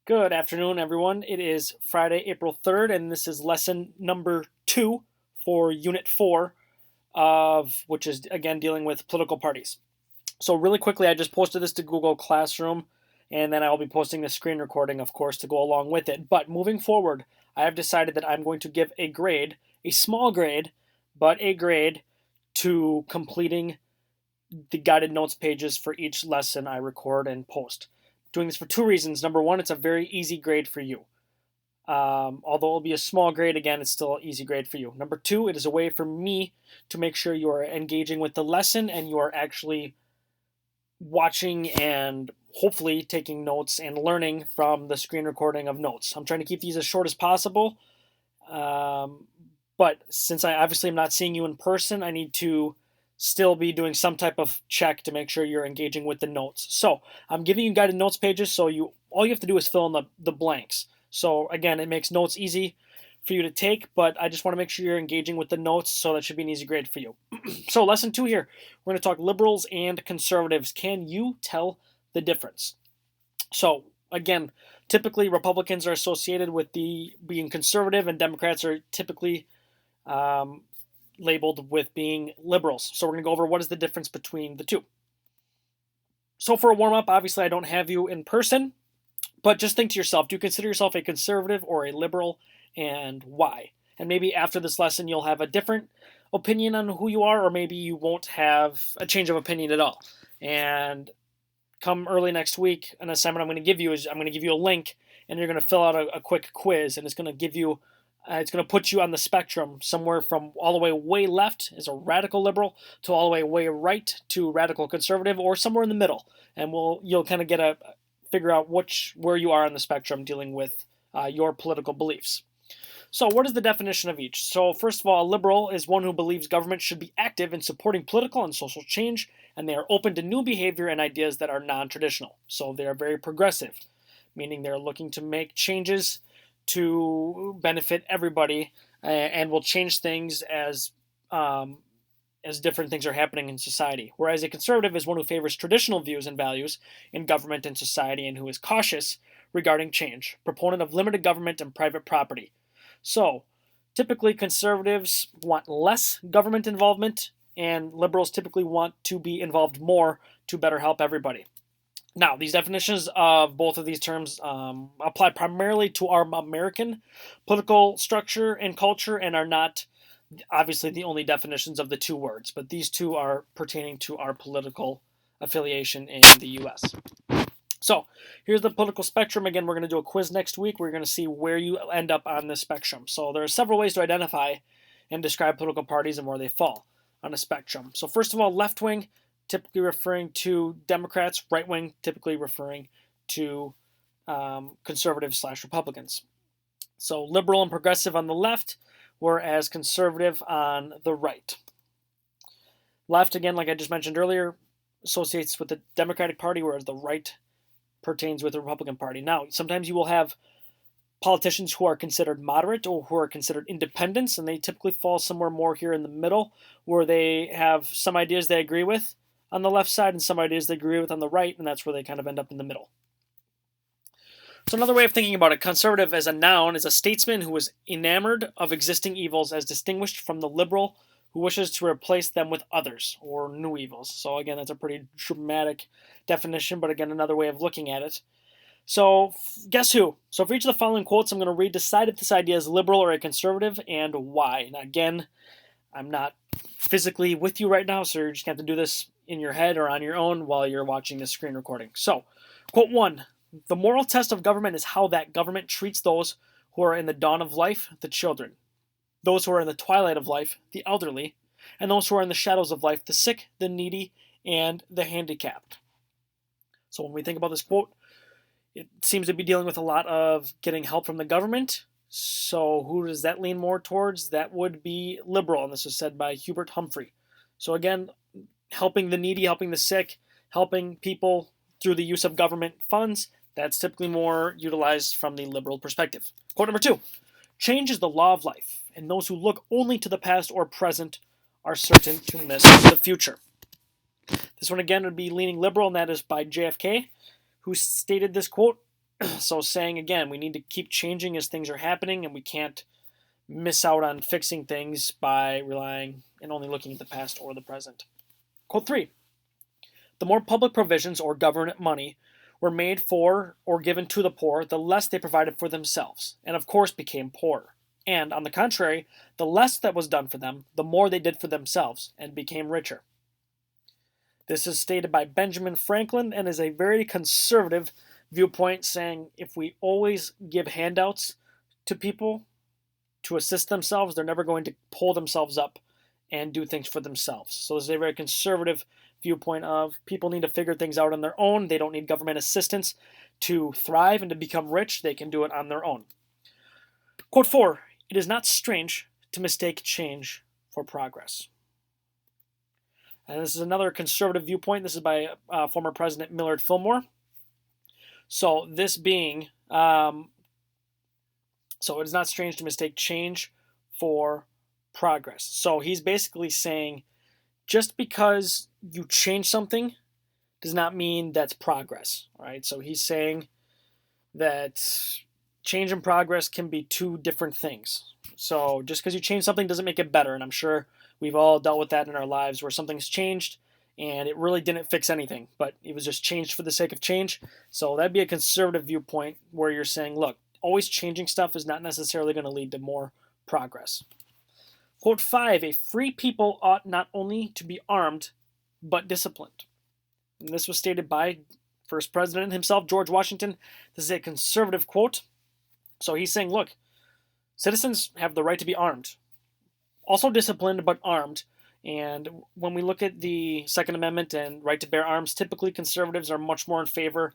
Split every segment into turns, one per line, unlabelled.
Good afternoon, everyone. It is Friday, April 3rd, and this is lesson number 2 for Unit 4 of which is again dealing with political parties. So really quickly, I just posted this to Google Classroom, and then I'll be posting the screen recording, of course, to go along with it. But moving forward, I have decided that I'm going to give a grade, a small grade, but a grade to completing the guided notes pages for each lesson I record and post. Doing this for two reasons. Number one, it's a very easy grade for you. Although it'll be a small grade, again, it's still an easy grade for you. Number two, it is a way for me to make sure you are engaging with the lesson and you are actually watching and hopefully taking notes and learning from the screen recording of notes. I'm trying to keep these as short as possible. But since I obviously am not seeing you in person, I need to still be doing some type of check to make sure you're engaging with the notes. So I'm giving you guided notes pages, so all you have to do is fill in the blanks. So again, it makes notes easy for you to take, but I just want to make sure you're engaging with the notes, so that should be an easy grade for you. So lesson 2 here, we're going to talk liberals and conservatives. Can you tell the difference? So again, typically Republicans are associated with being conservative, and Democrats are typically labeled with being liberals. So we're going to go over what is the difference between the two. So for a warm-up, obviously I don't have you in person, but just think to yourself, do you consider yourself a conservative or a liberal, and why? And maybe after this lesson you'll have a different opinion on who you are, or maybe you won't have a change of opinion at all. And come early next week, an assignment I'm going to give you is I'm going to give you a link, and you're going to fill out a quick quiz, and it's going to give you it's going to put you on the spectrum somewhere from all the way left as a radical liberal to all the way right to radical conservative, or somewhere in the middle, and you'll kind of get a figure out where you are on the spectrum dealing with your political beliefs. So what is the definition of each? So first of all, a liberal is one who believes government should be active in supporting political and social change, and they are open to new behavior and ideas that are non-traditional. So they are very progressive, meaning they're looking to make changes to benefit everybody, and will change things as different things are happening in society. Whereas a conservative is one who favors traditional views and values in government and society, and who is cautious regarding change, proponent of limited government and private property. So, typically conservatives want less government involvement, and liberals typically want to be involved more to better help everybody. Now, these definitions of both of these terms apply primarily to our American political structure and culture, and are not obviously the only definitions of the two words, but these two are pertaining to our political affiliation in the US. So, here's the political spectrum. Again, we're going to do a quiz next week. We're going to see where you end up on this spectrum. So, there are several ways to identify and describe political parties and where they fall on a spectrum. So, first of all, left wing, typically referring to Democrats, right wing, typically referring to conservatives/Republicans. So liberal and progressive on the left, whereas conservative on the right. Left, again, like I just mentioned earlier, associates with the Democratic Party, whereas the right pertains with the Republican Party. Now, sometimes you will have politicians who are considered moderate or who are considered independents, and they typically fall somewhere more here in the middle, where they have some ideas they agree with on the left side and some ideas they agree with on the right, and that's where they kind of end up in the middle. So another way of thinking about it, conservative as a noun is a statesman who is enamored of existing evils as distinguished from the liberal who wishes to replace them with others, or new evils. So again, that's a pretty dramatic definition, but again, another way of looking at it. So guess who? So for each of the following quotes, I'm going to read, decide if this idea is liberal or a conservative, and why. Now again, I'm not physically with you right now, so you're just going to have to do this in your head or on your own while you're watching this screen recording. So, quote 1, the moral test of government is how that government treats those who are in the dawn of life, the children, those who are in the twilight of life, the elderly, and those who are in the shadows of life, the sick, the needy, and the handicapped. So when we think about this quote, it seems to be dealing with a lot of getting help from the government. So who does that lean more towards? That would be liberal, and this was said by Hubert Humphrey. So again, helping the needy, helping the sick, helping people through the use of government funds, that's typically more utilized from the liberal perspective. Quote number 2, change is the law of life, and those who look only to the past or present are certain to miss the future. This one again would be leaning liberal, and that is by JFK, who stated this quote, So saying, again, we need to keep changing as things are happening, and we can't miss out on fixing things by relying and only looking at the past or the present. Quote 3. The more public provisions or government money were made for or given to the poor, the less they provided for themselves, and of course became poorer. And, on the contrary, the less that was done for them, the more they did for themselves, and became richer. This is stated by Benjamin Franklin and is a very conservative viewpoint, saying if we always give handouts to people to assist themselves, they're never going to pull themselves up and do things for themselves. So this is a very conservative viewpoint of people need to figure things out on their own. They don't need government assistance to thrive and to become rich. They can do it on their own. Quote 4. It is not strange to mistake change for progress. And this is another conservative viewpoint. This is by former President Millard Fillmore. So this being, so it is not strange to mistake change for progress. So he's basically saying just because you change something does not mean that's progress. All right. So he's saying that change and progress can be two different things. So just because you change something doesn't make it better. And I'm sure we've all dealt with that in our lives where something's changed and it really didn't fix anything, but it was just changed for the sake of change. So that'd be a conservative viewpoint where you're saying, look, always changing stuff is not necessarily going to lead to more progress. Quote 5, a free people ought not only to be armed, but disciplined. And this was stated by first president himself, George Washington. This is a conservative quote. So he's saying, look, citizens have the right to be armed. Also disciplined, but armed. And when we look at the Second Amendment and right to bear arms, typically conservatives are much more in favor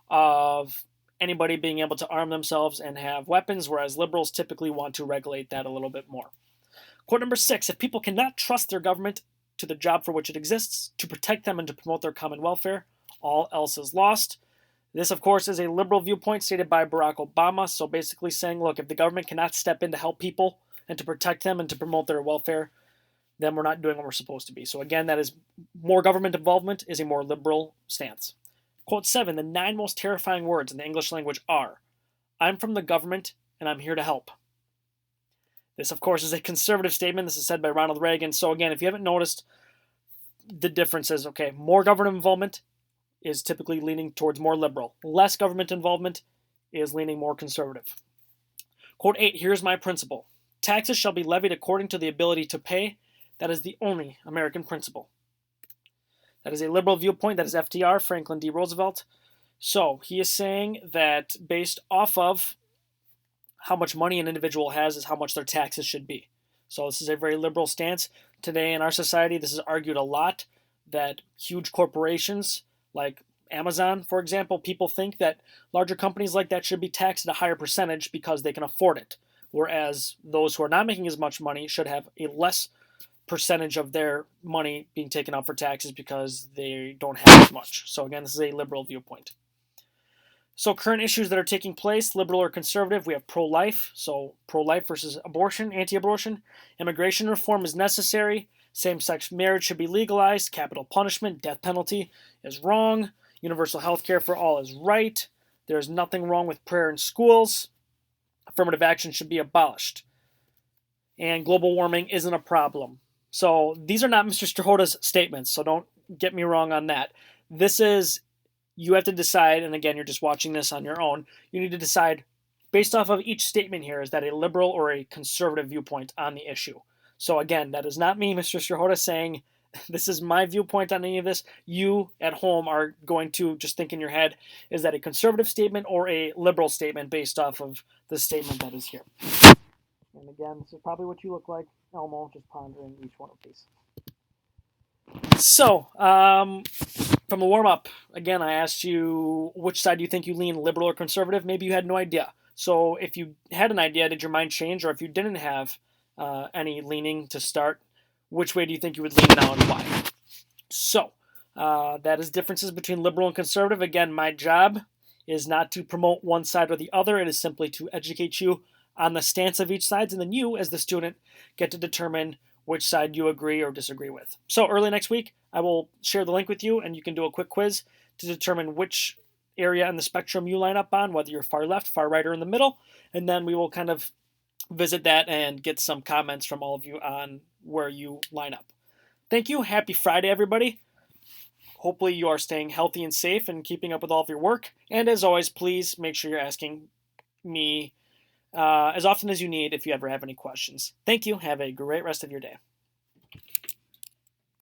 of anybody being able to arm themselves and have weapons, whereas liberals typically want to regulate that a little bit more. Quote number 6, if people cannot trust their government to the job for which it exists, to protect them and to promote their common welfare, all else is lost. This, of course, is a liberal viewpoint stated by Barack Obama. So basically saying, look, if the government cannot step in to help people and to protect them and to promote their welfare, then we're not doing what we're supposed to be. So again, that is more government involvement is a more liberal stance. Quote 7, the 9 most terrifying words in the English language are, I'm from the government and I'm here to help. This, of course, is a conservative statement. This is said by Ronald Reagan. So again, if you haven't noticed, the difference is, okay, more government involvement is typically leaning towards more liberal. Less government involvement is leaning more conservative. Quote 8, here's my principle. Taxes shall be levied according to the ability to pay. That is the only American principle. That is a liberal viewpoint. That is FDR, Franklin D. Roosevelt. So he is saying that based off of how much money an individual has is how much their taxes should be. So this is a very liberal stance. Today in our society, this is argued a lot that huge corporations like Amazon, for example, people think that larger companies like that should be taxed at a higher percentage because they can afford it, whereas those who are not making as much money should have a less percentage of their money being taken out for taxes because they don't have as much. So again, this is a liberal viewpoint. So current issues that are taking place, liberal or conservative, we have pro-life. So pro-life versus abortion, anti-abortion. Immigration reform is necessary. Same-sex marriage should be legalized. Capital punishment, death penalty is wrong. Universal health care for all is right. There's nothing wrong with prayer in schools. Affirmative action should be abolished. And global warming isn't a problem. So these are not Mr. Strahota's statements, so don't get me wrong on that. This is, you have to decide, and again, you're just watching this on your own, you need to decide, based off of each statement here, is that a liberal or a conservative viewpoint on the issue. So again, that is not me, Mr. Strahota, saying this is my viewpoint on any of this. You at home are going to just think in your head, is that a conservative statement or a liberal statement based off of the statement that is here? And again, this is probably what you look like, Elmo, just pondering each one of these. So, from the warm-up, again, I asked you which side do you think you lean, liberal or conservative? Maybe you had no idea. So if you had an idea, did your mind change? Or if you didn't have any leaning to start, which way do you think you would lean now and why? So, that is differences between liberal and conservative. Again, my job is not to promote one side or the other. It is simply to educate you on the stance of each side, and then you, as the student, get to determine which side you agree or disagree with. So early next week, I will share the link with you, and you can do a quick quiz to determine which area on the spectrum you line up on, whether you're far left, far right, or in the middle. And then we will kind of visit that and get some comments from all of you on where you line up. Thank you. Happy Friday, everybody. Hopefully you are staying healthy and safe and keeping up with all of your work. And as always, please make sure you're asking me as often as you need if you ever have any questions. Thank you. Have a great rest of your day.